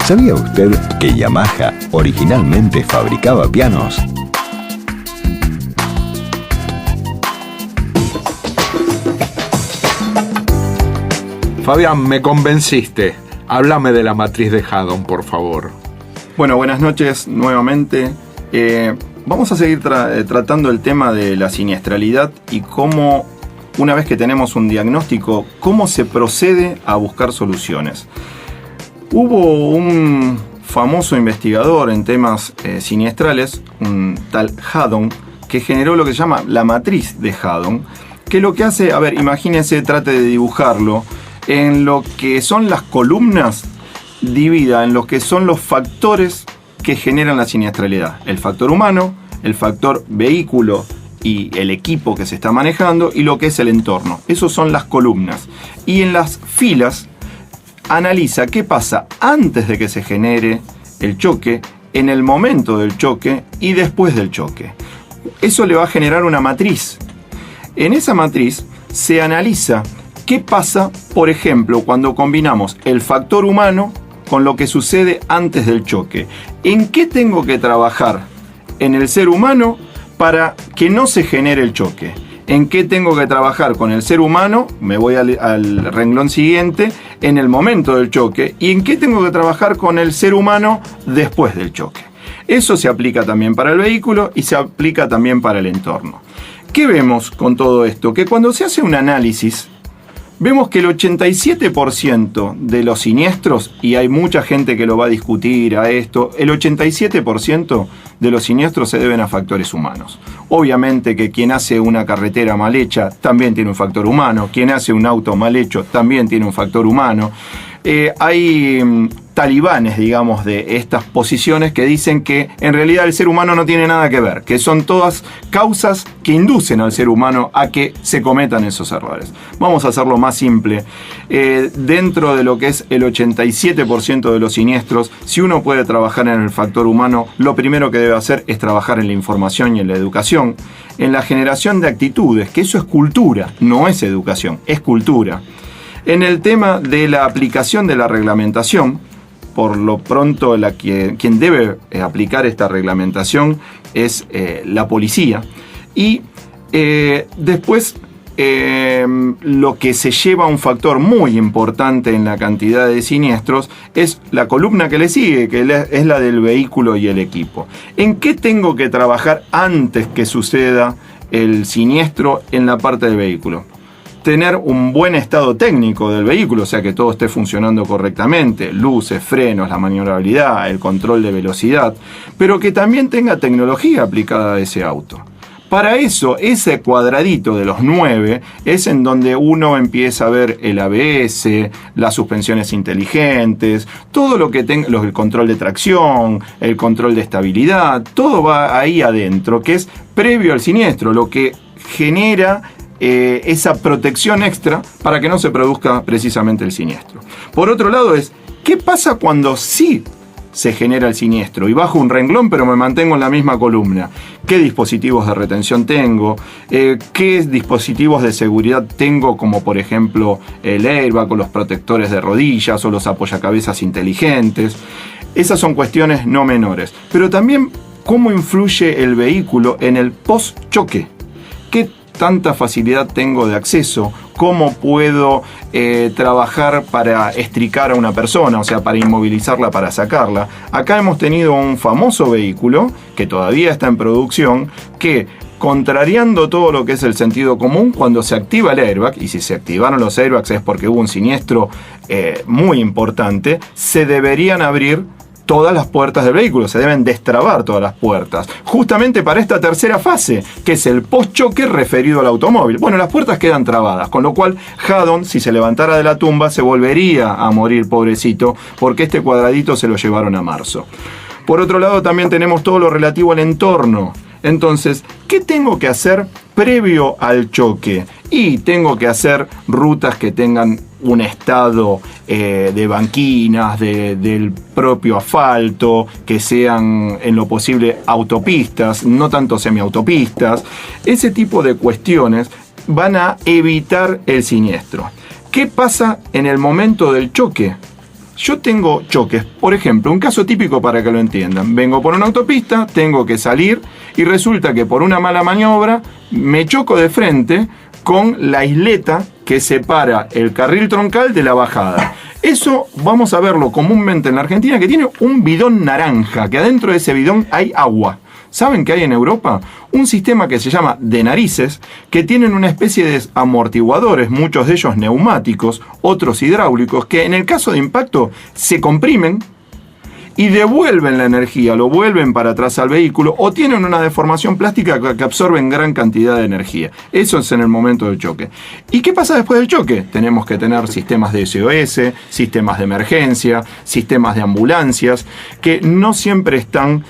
¿Sabía usted que Yamaha originalmente fabricaba pianos? Fabián, me convenciste. Háblame de la matriz de Haddon, por favor. Bueno, buenas noches nuevamente. Vamos a seguir tratando el tema de la siniestralidad y cómo, una vez que tenemos un diagnóstico, cómo se procede a buscar soluciones. Hubo un famoso investigador en temas siniestrales, un tal Haddon, que generó lo que se llama la matriz de Haddon, que lo que hace, a ver, imagínense, trate de dibujarlo, en lo que son las columnas, divida en lo que son los factores que generan la siniestralidad. El factor humano, el factor vehículo y el equipo que se está manejando, y lo que es el entorno. Esos son las columnas. Y en las filas analiza qué pasa antes de que se genere el choque, en el momento del choque y después del choque. Eso le va a generar una matriz. En esa matriz se analiza qué pasa, por ejemplo, cuando combinamos el factor humano con lo que sucede antes del choque. ¿En qué tengo que trabajar en el ser humano para que no se genere el choque? ¿En qué tengo que trabajar con el ser humano? Me voy al renglón siguiente, en el momento del choque. ¿Y en qué tengo que trabajar con el ser humano después del choque? Eso se aplica también para el vehículo y se aplica también para el entorno. ¿Qué vemos con todo esto? Que cuando se hace un análisis, vemos que el 87% de los siniestros, y hay mucha gente que lo va a discutir a esto, el 87% de los siniestros se deben a factores humanos. Obviamente que quien hace una carretera mal hecha también tiene un factor humano, quien hace un auto mal hecho también tiene un factor humano. Hay talibanes, digamos, de estas posiciones que dicen que en realidad el ser humano no tiene nada que ver, que son todas causas que inducen al ser humano a que se cometan esos errores. Vamos a hacerlo más simple. Dentro de lo que es el 87% de los siniestros, si uno puede trabajar en el factor humano, lo primero que debe hacer es trabajar en la información y en la educación, en la generación de actitudes, que eso es cultura, no es educación, es cultura. En el tema de la aplicación de la reglamentación, por lo pronto quien debe aplicar esta reglamentación es la policía. Y después lo que se lleva a un factor muy importante en la cantidad de siniestros es la columna que le sigue, que es la del vehículo y el equipo. ¿En qué tengo que trabajar antes que suceda el siniestro en la parte del vehículo? Tener un buen estado técnico del vehículo, o sea que todo esté funcionando correctamente, luces, frenos, la maniobrabilidad, el control de velocidad, pero que también tenga tecnología aplicada a ese auto. Para eso, ese cuadradito de los 9 es en donde uno empieza a ver el ABS, las suspensiones inteligentes, todo lo que tenga, el control de tracción, el control de estabilidad, todo va ahí adentro, que es previo al siniestro, lo que genera esa protección extra para que no se produzca precisamente el siniestro. Por otro lado ¿qué pasa cuando sí se genera el siniestro y bajo un renglón pero me mantengo en la misma columna? ¿Qué dispositivos de retención tengo? ¿Qué dispositivos de seguridad tengo, como por ejemplo el airbag o los protectores de rodillas o los apoyacabezas inteligentes? Esas son cuestiones no menores. Pero también cómo influye el vehículo en el post-choque. ¿Qué tanta facilidad tengo de acceso? ¿Cómo puedo trabajar para estricar a una persona? O sea, para inmovilizarla, para sacarla. Acá hemos tenido un famoso vehículo que todavía está en producción, que contrariando todo lo que es el sentido común, cuando se activa el airbag, y si se activaron los airbags es porque hubo un siniestro muy importante, se deberían abrir todas las puertas del vehículo, se deben destrabar todas las puertas, justamente para esta tercera fase, que es el post-choque referido al automóvil. Bueno, las puertas quedan trabadas, con lo cual Haddon, si se levantara de la tumba, se volvería a morir, pobrecito, porque este cuadradito se lo llevaron a marzo. Por otro lado, también tenemos todo lo relativo al entorno. Entonces, ¿qué tengo que hacer previo al choque? Y tengo que hacer rutas que tengan un estado de banquinas, del propio asfalto, que sean en lo posible autopistas, no tanto semiautopistas. Ese tipo de cuestiones van a evitar el siniestro. ¿Qué pasa en el momento del choque? Yo tengo choques, por ejemplo, un caso típico para que lo entiendan. Vengo por una autopista, tengo que salir y resulta que por una mala maniobra me choco de frente con la isleta que separa el carril troncal de la bajada. Eso vamos a verlo comúnmente en la Argentina, que tiene un bidón naranja, que adentro de ese bidón hay agua. ¿Saben que hay en Europa? Un sistema que se llama de narices, que tienen una especie de amortiguadores, muchos de ellos neumáticos, otros hidráulicos, que en el caso de impacto se comprimen y devuelven la energía, lo vuelven para atrás al vehículo, o tienen una deformación plástica que absorben gran cantidad de energía. Eso es en el momento del choque. ¿Y qué pasa después del choque? Tenemos que tener sistemas de SOS, sistemas de emergencia, sistemas de ambulancias, que no siempre están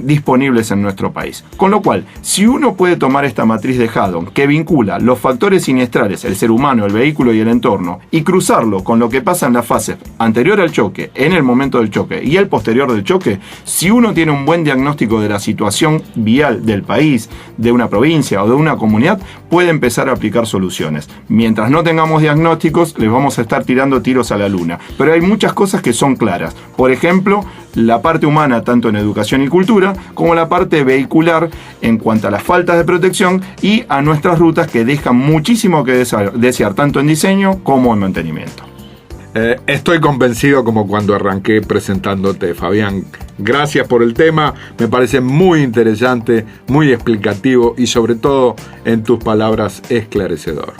disponibles en nuestro país. Con lo cual, si uno puede tomar esta matriz de Haddon, que vincula los factores siniestrales, el ser humano, el vehículo y el entorno, y cruzarlo con lo que pasa en la fase anterior al choque, en el momento del choque y el posterior del choque, si uno tiene un buen diagnóstico de la situación vial del país, de una provincia o de una comunidad, puede empezar a aplicar soluciones. Mientras no tengamos diagnósticos, les vamos a estar tirando tiros a la luna. Pero hay muchas cosas que son claras. Por ejemplo, la parte humana, tanto en educación y cultura, como la parte vehicular en cuanto a las faltas de protección y a nuestras rutas, que dejan muchísimo que desear tanto en diseño como en mantenimiento. Estoy convencido como cuando arranqué presentándote, Fabián. Gracias por el tema, me parece muy interesante, muy explicativo y sobre todo, en tus palabras, esclarecedor.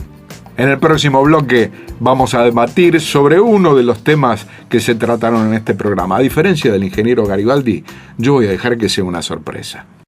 En el próximo bloque vamos a debatir sobre uno de los temas que se trataron en este programa. A diferencia del ingeniero Garibaldi, yo voy a dejar que sea una sorpresa.